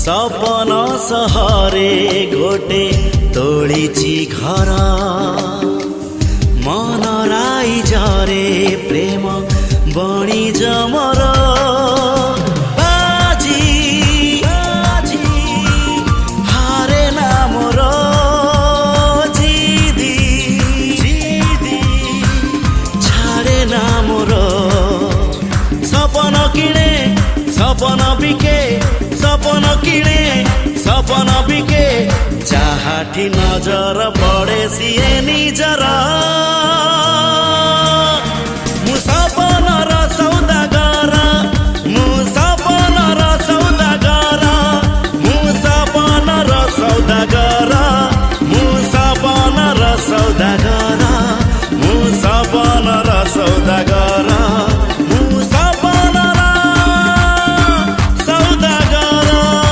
सपन सहरे गोटे तोलिछि घर मन राई झरे प्रेम बणी जमर बाजी हारे ना मोर जिदी छाड़े ना मोर सपन किणे सपन बिके सपन किणे सपन बिके जहाठी नजर पड़े सिए निजर।